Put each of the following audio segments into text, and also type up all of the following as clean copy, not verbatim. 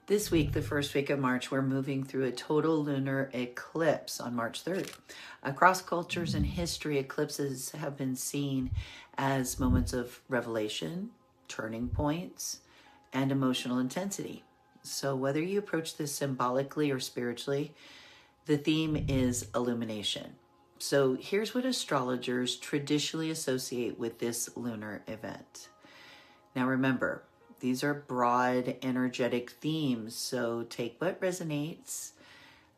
This week, the first week of March, we're moving through a total lunar eclipse on March 3rd. Across cultures and history, eclipses have been seen as moments of revelation, turning points, and emotional intensity. So whether you approach this symbolically or spiritually, the theme is illumination. So here's what astrologers traditionally associate with this lunar event. Now remember, these are broad, energetic themes, so take what resonates,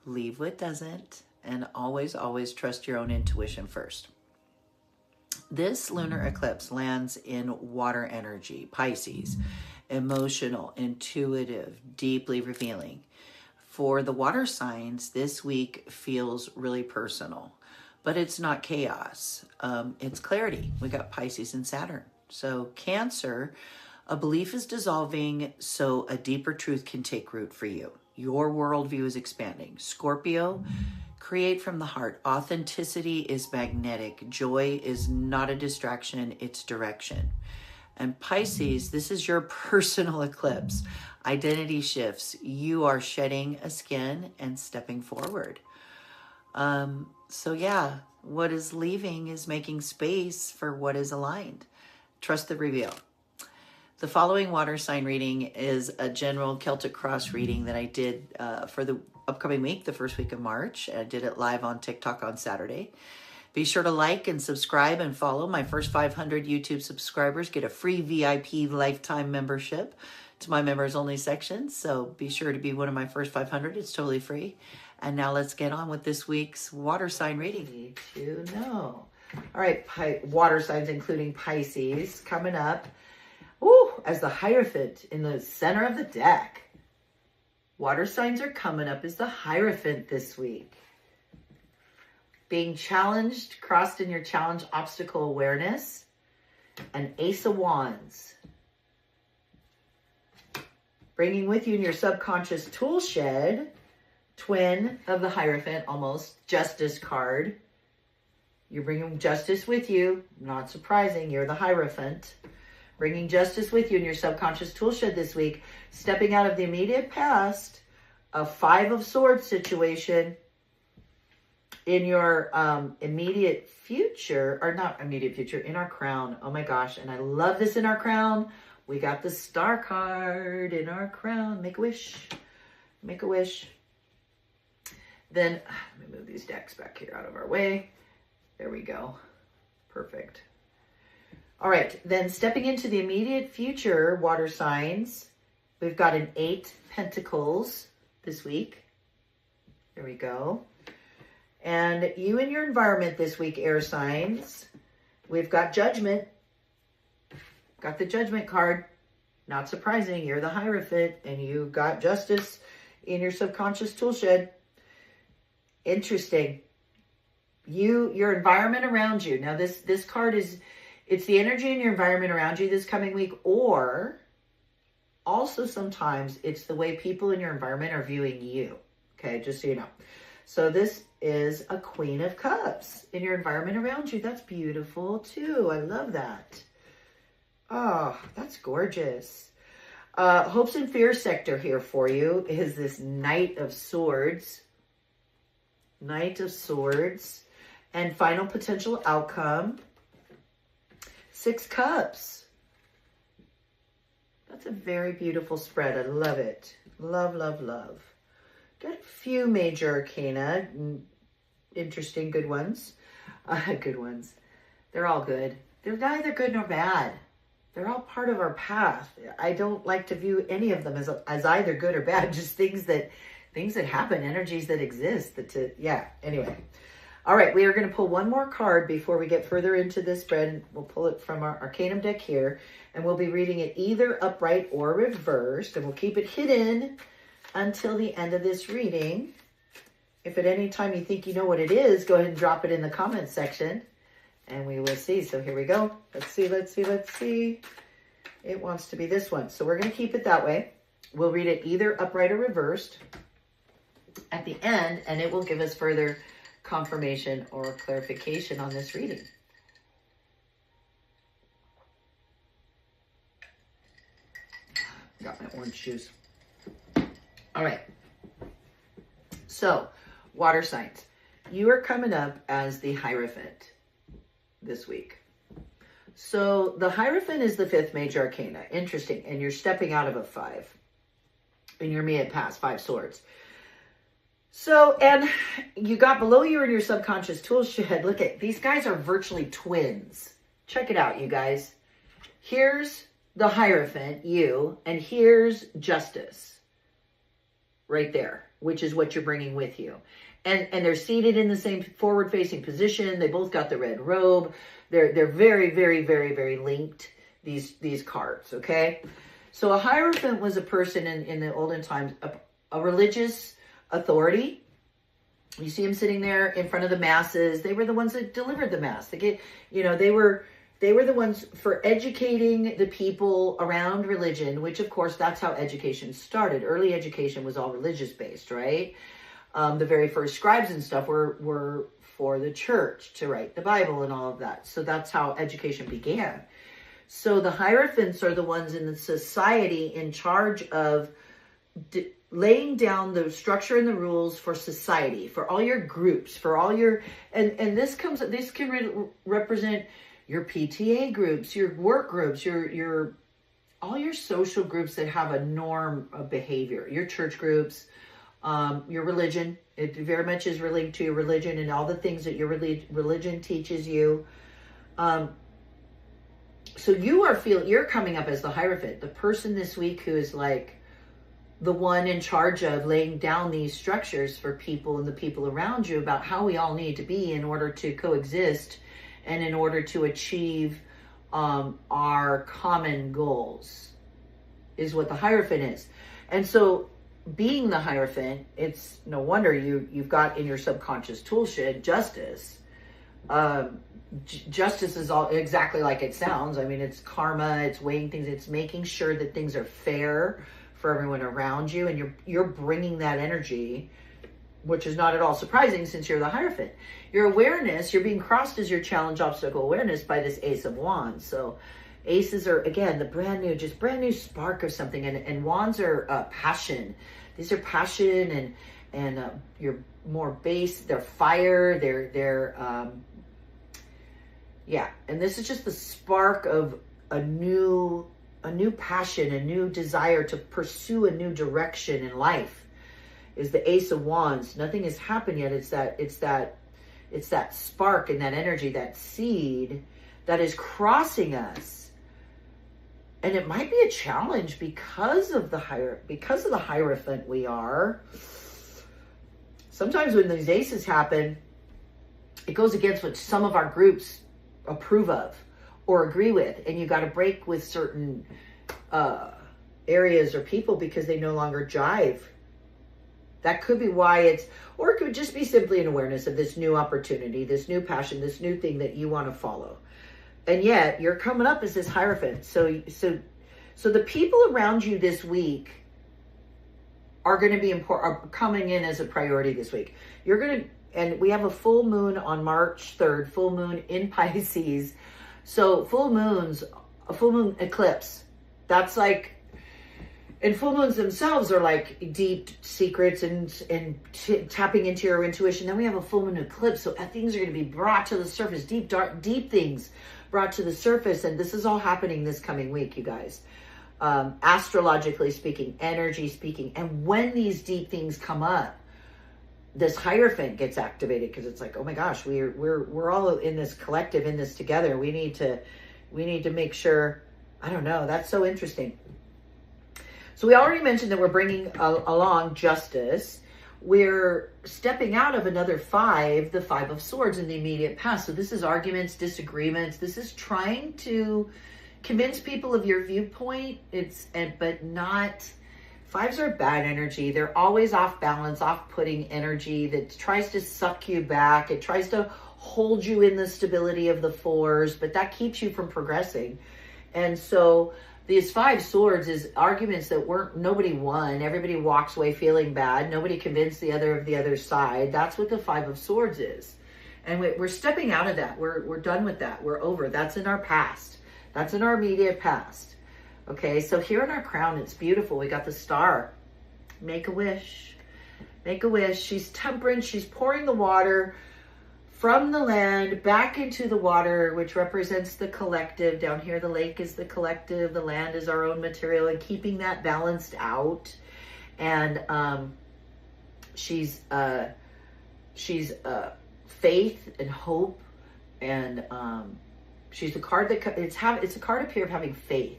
leave what doesn't, and always, always trust your own intuition first. This lunar eclipse lands in water energy, Pisces, emotional, intuitive, deeply revealing. For the water signs, this week feels really personal, but it's not chaos. It's clarity. We got Pisces and Saturn. So Cancer, a belief is dissolving so a deeper truth can take root for you. Your worldview is expanding. Scorpio, create from the heart. Authenticity is magnetic. Joy is not a distraction, it's direction. And Pisces, this is your personal eclipse. Identity shifts. You are shedding a skin and stepping forward. So yeah, what is leaving is making space for what is aligned. Trust the reveal. The following water sign reading is a general Celtic cross reading that I did for the upcoming week, the first week of March. I did it live on TikTok on Saturday. Be sure to like and subscribe and follow. My first 500 YouTube subscribers get a free VIP lifetime membership to my members only section. So be sure to be one of my first 500. It's totally free. And now let's get on with this week's water sign reading. Need to know. All right, water signs including Pisces coming up. Ooh, as the Hierophant in the center of the deck. Water signs are coming up as the Hierophant this week. Being challenged, crossed in your challenge, obstacle awareness, and Ace of Wands. Bringing with you in your subconscious tool shed, twin of the Hierophant, almost, Justice card. You're bringing justice with you. Not surprising, you're the Hierophant. Bringing justice with you in your subconscious tool shed this week. Stepping out of the immediate past, a Five of Swords situation in your immediate future, or not immediate future, in our crown. Oh my gosh, and I love this in our crown. We got the Star card in our crown. Make a wish. Make a wish. Then, let me move these decks back here out of our way. There we go. Perfect. All right, then stepping into the immediate future, water signs, we've got an 8 Pentacles this week. There we go. And you and your environment this week, air signs, we've got Judgment. Got the Judgment card. Not surprising, you're the Hierophant, and you got Justice in your subconscious tool shed. Interesting. Your environment around you. Now this card is, it's the energy in your environment around you this coming week, or also sometimes it's the way people in your environment are viewing you. Okay, just so you know. So this is a Queen of Cups in your environment around you. That's beautiful too. I love that. Oh, that's gorgeous. Hopes and fears sector here for you is this Knight of Swords. Knight of Swords. And final potential outcome, 6 Cups. That's a very beautiful spread. I love it. Love, love, love. Got a few major arcana. Interesting, good ones. Good ones. They're all good. They're neither good nor bad. They're all part of our path. I don't like to view any of them as either good or bad. Just things that happen, energies that exist. Yeah, anyway. All right, we are going to pull one more card before we get further into this spread. We'll pull it from our Arcanum deck here, and we'll be reading it either upright or reversed, and we'll keep it hidden until the end of this reading. If at any time you think you know what it is, go ahead and drop it in the comments section, and we will see. So here we go. Let's see, let's see, let's see. It wants to be this one, so we're going to keep it that way. We'll read it either upright or reversed at the end, and it will give us further confirmation or clarification on this reading. Got my orange shoes. All right. So, water signs. You are coming up as the Hierophant this week. So, the Hierophant is the 5th major arcana. Interesting. And you're stepping out of a 5. In your immediate past, 5 swords. So, and you got below you in your subconscious tool shed. Look at, these guys are virtually twins. Check it out, you guys. Here's the Hierophant, you, and here's Justice. Right there, which is what you're bringing with you. And they're seated in the same forward-facing position. They both got the red robe. They're very, very, very, very linked, these cards, okay? So a Hierophant was a person in the olden times, a religious authority. You see him sitting there in front of the masses. They were the ones that delivered the mass. They were the ones for educating the people around religion, which of course that's how education started. Early education was all religious based, right? The very first scribes and stuff were for the church to write the Bible and all of that. So that's how education began. So the Hierophants are the ones in the society in charge of laying down the structure and the rules for society, for all your groups, for all your, and this can represent your PTA groups, your work groups, all your social groups that have a norm of behavior, your church groups, your religion. It very much is related to your religion and all the things that your religion teaches you. So you're coming up as the Hierophant, the person this week who is like the one in charge of laying down these structures for people and the people around you about how we all need to be in order to coexist and in order to achieve our common goals, is what the Hierophant is. And so being the Hierophant, it's no wonder you've got in your subconscious tool shed Justice. Justice is all exactly like it sounds. I mean, it's karma, it's weighing things, it's making sure that things are fair for everyone around you, and you're bringing that energy, which is not at all surprising since you're the Hierophant. Your awareness, you're being crossed as your challenge obstacle awareness by this Ace of Wands. So aces are, again, the brand new spark of something, and wands are passion. These are passion and you're more base, they're fire, they're yeah, and this is just the spark of a new passion, a new desire to pursue a new direction in life. Is the Ace of Wands. Nothing has happened yet. It's that spark and that energy, that seed that is crossing us. And it might be a challenge because of the Hierophant we are. Sometimes when these aces happen, it goes against what some of our groups approve of or agree with, and you got to break with certain areas or people because they no longer jive. That could be why or it could just be simply an awareness of this new opportunity, this new passion, this new thing that you want to follow. And yet you're coming up as this Hierophant. So the people around you this week are going to be important, are coming in as a priority this week. And we have a full moon on March 3rd, full moon in Pisces. So a full moon eclipse, that's like, and full moons themselves are like deep secrets and tapping into your intuition. Then we have a full moon eclipse. So things are going to be brought to the surface, deep things brought to the surface. And this is all happening this coming week, you guys. Astrologically speaking, energy speaking. And when these deep things come up, this Hierophant gets activated because it's like, oh my gosh, we're all in this collective, in this together. We need to make sure. I don't know. That's so interesting. So we already mentioned that we're bringing along Justice. We're stepping out of another 5, the 5 of Swords in the immediate past. So this is arguments, disagreements. This is trying to convince people of your viewpoint. But not. 5s are bad energy. They're always off balance, off-putting energy that tries to suck you back. It tries to hold you in the stability of the 4s, but that keeps you from progressing. And so these 5 swords is arguments that nobody won. Everybody walks away feeling bad. Nobody convinced the other side. That's what the 5 of swords is. And we're stepping out of that. We're done with that. We're over. That's in our past. That's in our immediate past. Okay, so here in our crown, it's beautiful. We got the star. Make a wish. Make a wish. She's temperance. She's pouring the water from the land back into the water, which represents the collective. Down here, the lake is the collective. The land is our own material, and keeping that balanced out. And she's faith and hope, and she's a card that it's a card up here of having faith.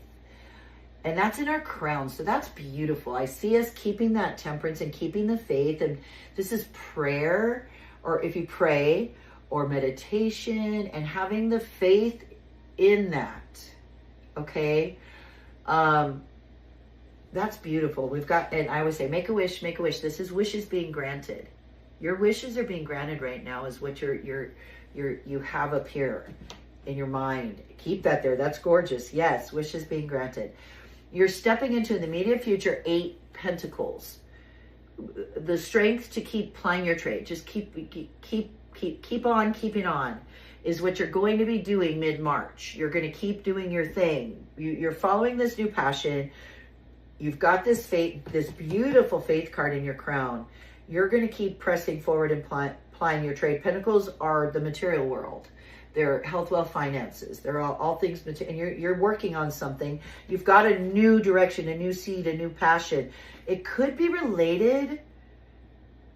And that's in our crown. So that's beautiful. I see us keeping that temperance and keeping the faith. And this is prayer, or if you pray, or meditation, and having the faith in that. Okay. That's beautiful. We've got, and I always say, make a wish, make a wish. This is wishes being granted. Your wishes are being granted right now, is what you have up here in your mind. Keep that there. That's gorgeous. Yes. Wishes being granted. You're stepping into the immediate future, 8 Pentacles. The strength to keep plying your trade. Just keep on keeping on is what you're going to be doing mid-March. You're going to keep doing your thing. You're following this new passion. You've got this faith, this beautiful faith card in your crown. You're going to keep pressing forward and plying your trade. Pentacles are the material world. They're health, wealth, finances. They're all things material. And you're working on something. You've got a new direction, a new seed, a new passion. It could be related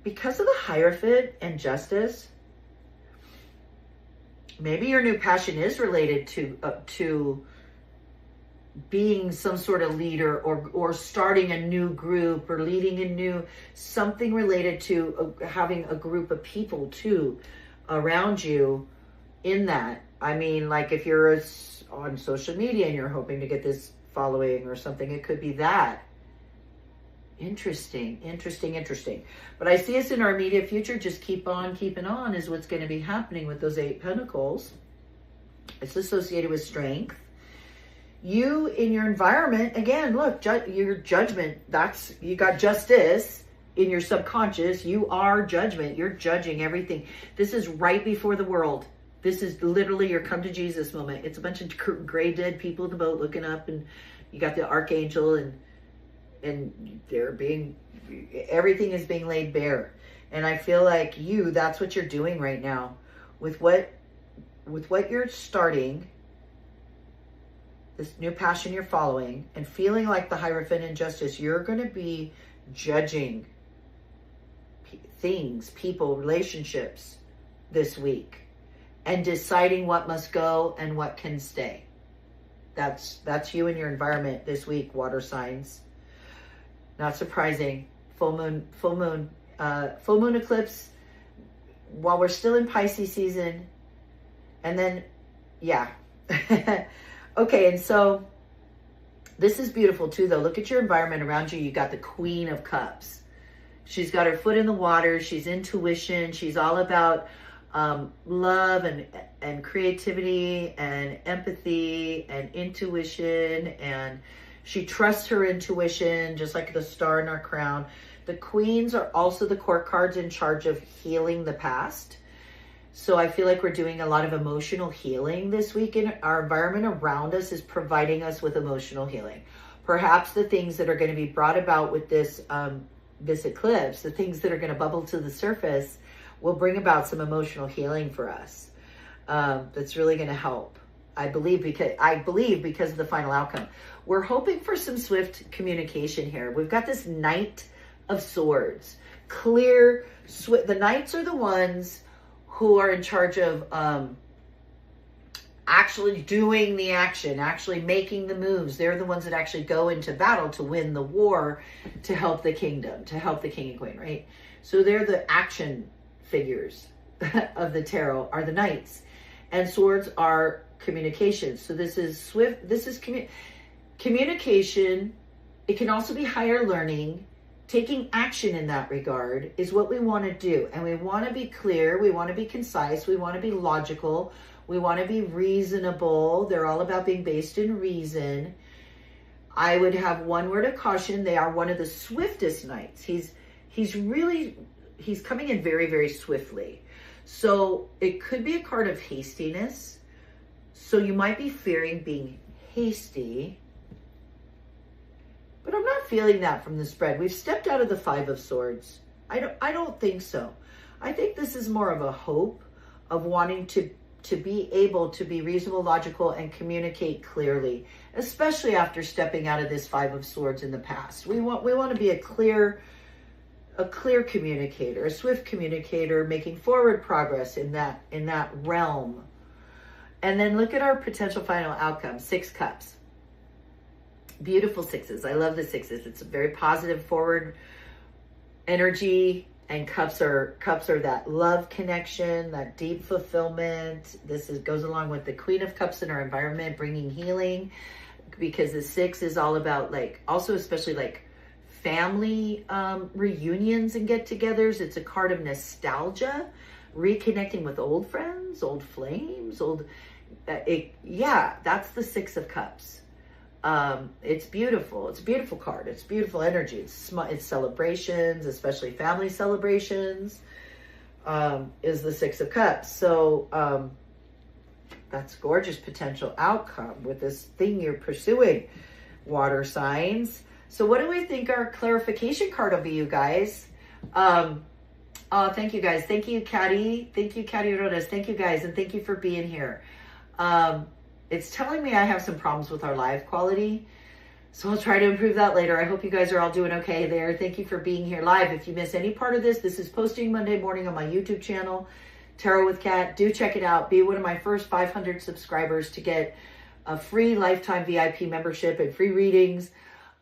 because of the Hierophant and Justice. Maybe your new passion is related to being some sort of leader, or starting a new group, or leading a new, something related to having a group of people too around you in that. I mean, like if you're on social media and you're hoping to get this following or something, it could be that. Interesting, interesting, interesting. But I see us in our immediate future. Just keep on keeping on is what's going to be happening with those 8 Pentacles. It's associated with strength. You in your environment, again, look, your judgment, you got justice in your subconscious. You are judgment. You're judging everything. This is right before the world. This is literally your come to Jesus moment. It's a bunch of gray dead people in the boat looking up, and you got the archangel, and everything is being laid bare. And I feel like that's what you're doing right now with what you're starting, this new passion you're following, and feeling like the Hierophant and Justice. You're going to be judging things, people, relationships this week, and deciding what must go and what can stay. That's you in your environment this week, water signs. Not surprising. Full moon eclipse while we're still in Pisces season. And then, yeah. Okay, and so this is beautiful too, though. Look at your environment around you. You got the Queen of Cups. She's got her foot in the water. She's intuition. She's all about love and creativity and empathy and intuition, and she trusts her intuition, just like the star in our crown. The queens are also the court cards in charge of healing the past. So I feel like we're doing a lot of emotional healing this week, and our environment around us is providing us with emotional healing. Perhaps the things that are going to be brought about with this this eclipse, the things that are going to bubble to the surface, will bring about some emotional healing for us. That's really going to help. I believe because of the final outcome. We're hoping for some swift communication here. We've got this Knight of Swords. Clear, the Knights are the ones who are in charge of actually doing the action, actually making the moves. They're the ones that actually go into battle to win the war, to help the kingdom, to help the king and queen, right? So they're the action figures of the tarot, are the Knights. And swords are communication. So this is swift, this is communication. It can also be higher learning. Taking action in that regard is what we want to do. And we want to be clear. We want to be concise. We want to be logical. We want to be reasonable. They're all about being based in reason. I would have one word of caution. They are one of the swiftest knights. He's coming in very, very swiftly. So it could be a card of hastiness. So you might be fearing being hasty. But but I'm not feeling that from the spread. We've stepped out of the Five of Swords. I don't think so. I think this is more of a hope of wanting to be able to be reasonable, logical, and communicate clearly, especially after stepping out of this Five of Swords in the past. We want to be a clear communicator, a swift communicator, making forward progress in that realm. And then look at our potential final outcome, 6 cups. Beautiful sixes. I love the sixes. It's a very positive forward energy, and cups are that love connection, that deep fulfillment. This goes along with the Queen of Cups in our environment, bringing healing, because the 6 is all about, like, also especially like family reunions and get-togethers. It's a card of nostalgia, reconnecting with old friends, old flames, that's the 6 of Cups. It's beautiful. It's a beautiful card. It's beautiful energy. It's celebrations, especially family celebrations, is the 6 of Cups. So that's gorgeous potential outcome with this thing you're pursuing, water signs. So what do we think our clarification card will be, you guys? Thank you guys. Thank you, Caddy. Thank you, Caddy Rodas. Thank you guys. And thank you for being here. It's telling me I have some problems with our live quality, so I'll try to improve that later. I hope you guys are all doing okay there. Thank you for being here live. If you miss any part of this, this is posting Monday morning on my YouTube channel, Tarot with Kat. Do check it out. Be one of my first 500 subscribers to get a free lifetime VIP membership and free readings.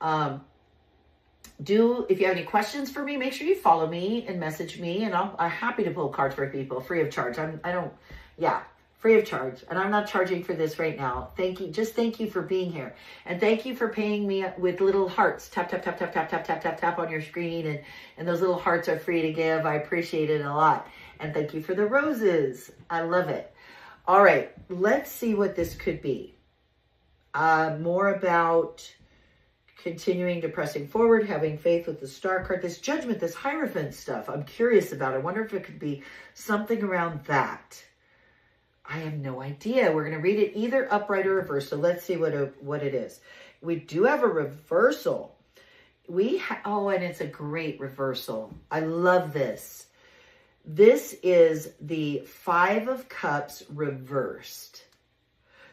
If you have any questions for me, make sure you follow me and message me, and I'm happy to pull cards for people free of charge. Free of charge. And I'm not charging for this right now. Thank you. Just thank you for being here. And thank you for paying me with little hearts. Tap, tap, tap, tap, tap, tap, tap, tap, tap on your screen. And those little hearts are free to give. I appreciate it a lot. And thank you for the roses. I love it. All right. Let's see what this could be. More about continuing to pressing forward, having faith with the Star card, this Judgment, this Hierophant stuff. I'm curious about it. I wonder if it could be something around that. I have no idea. We're going to read it either upright or reverse. So let's see what it is. We do have a reversal. And it's a great reversal. I love this. This is the 5 of Cups reversed.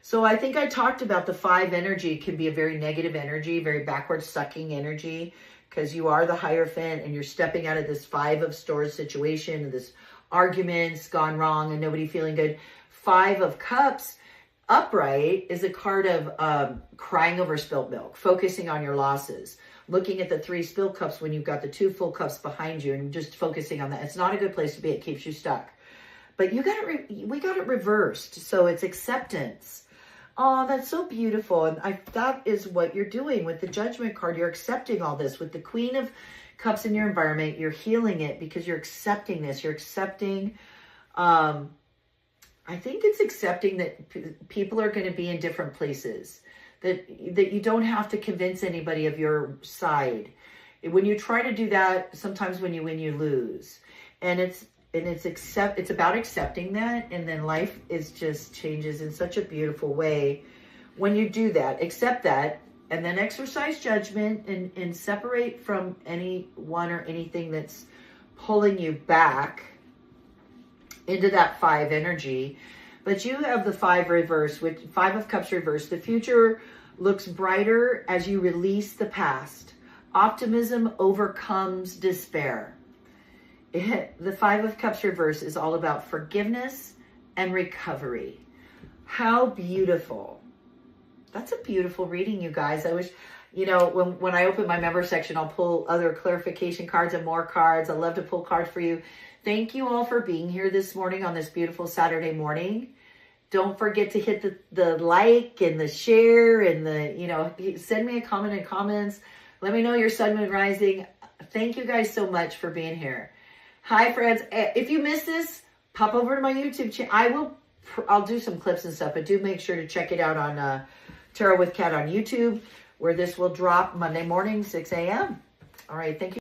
So I think I talked about the 5 energy can be a very negative energy, very backward sucking energy, because you are the Hierophant and you're stepping out of this 5 of Swords situation, and this argument's gone wrong and nobody feeling good. 5 of Cups upright is a card of crying over spilt milk, focusing on your losses, looking at the 3 spilled cups when you've got the 2 full cups behind you and just focusing on that. It's not a good place to be. It keeps you stuck. But we got it reversed. So it's acceptance. Oh, that's so beautiful. And that is what you're doing with the Judgment card. You're accepting all this. With the Queen of Cups in your environment, you're healing it because you're accepting this. You're accepting... I think it's accepting that people are going to be in different places, that you don't have to convince anybody of your side. When you try to do that, sometimes when you win, you lose. And it's about accepting that, and then life just changes in such a beautiful way when you do that. Accept that, and then exercise judgment and separate from anyone or anything that's pulling you back into that 5 energy. But you have the 5 reverse, with 5 of Cups reverse. The future looks brighter as you release the past. Optimism overcomes despair. The 5 of Cups reverse is all about forgiveness and recovery. How beautiful. That's a beautiful reading, you guys. I wish, when I open my member section, I'll pull other clarification cards and more cards. I love to pull cards for you. Thank you all for being here this morning on this beautiful Saturday morning. Don't forget to hit the like and the share and send me a comment in comments. Let me know your sun, moon, rising. Thank you guys so much for being here. Hi, friends. If you missed this, pop over to my YouTube channel. I'll do some clips and stuff, but do make sure to check it out on Tarot with Kat on YouTube, where this will drop Monday morning, 6 a.m. All right. Thank you.